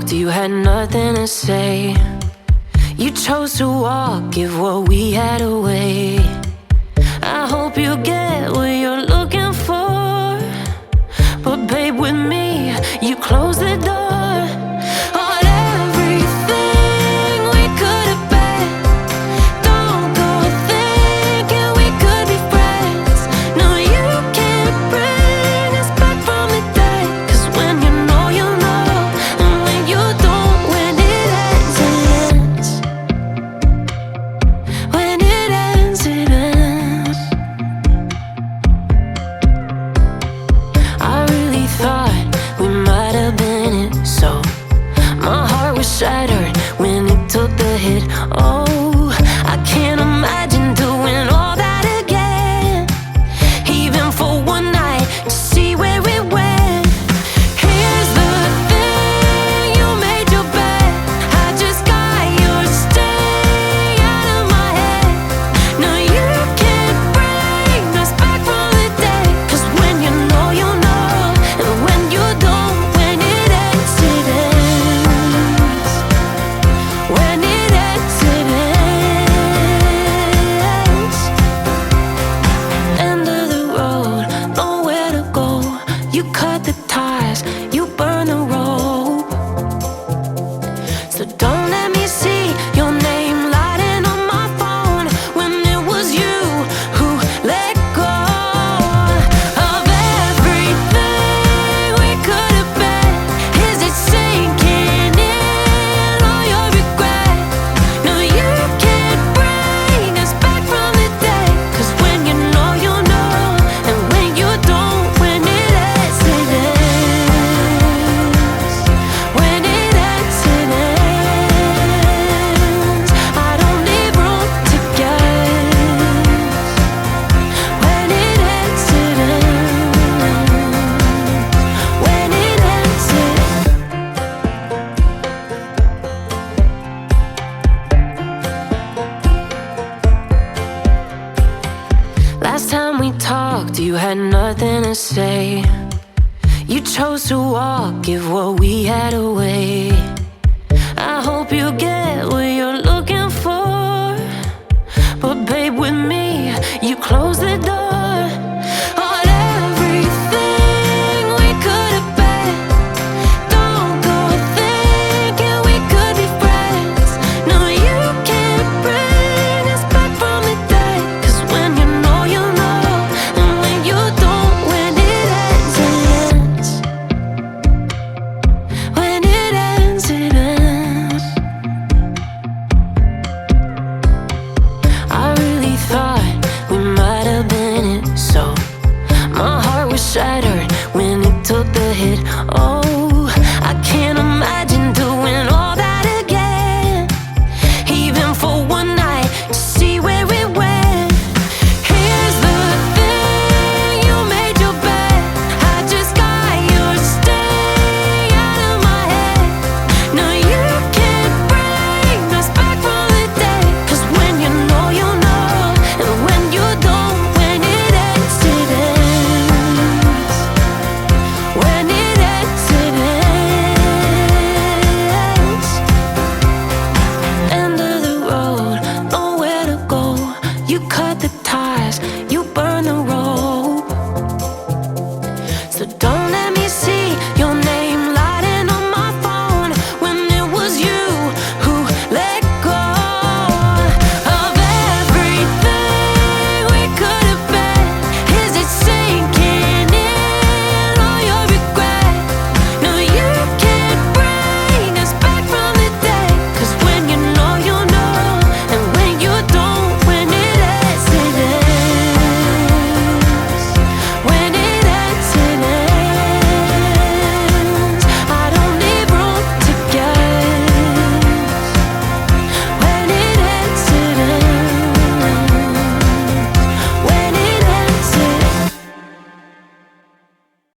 talked, you had nothing to say. You chose to walk, give what we had away. I hope you get what you're looking for, but babe, with me, you close the door on everything we could have been. Don't go thinking we could be friends. No, you can't bring us back from the dead. 'Cause when you know, you know, and when you don't, when it ends, it ends. When it ends, it ends. I really thought we might have been it, so my heart was shattered when it took the hit. Oh, I can't imagine doing all that again, even for one night to see where it went. Here's the thing, you made your bed, I just got your stay out of my head. No, you can't bring us back from the dead. 'Cause when you know, you know, and when you don't, when it ends, it ends. When it ends, it ends. End of the road, nowhere to go. You cut the ties, you burn the rope. So don't let me see your name lighting on my phone when it was you who let go of everything we could have been. Is it sinking in all your regret? No, you can't bring us back from the dead. 'Cause when you know, you know, and when you don't, when it ends, it ends. When it ends, it ends. I don't leave room to guess. When it ends, it ends. When it ends, it Last time we talked, you had nothing to say. You chose to walk, give what we had away. I hope you get what you're looking for, but babe, with me,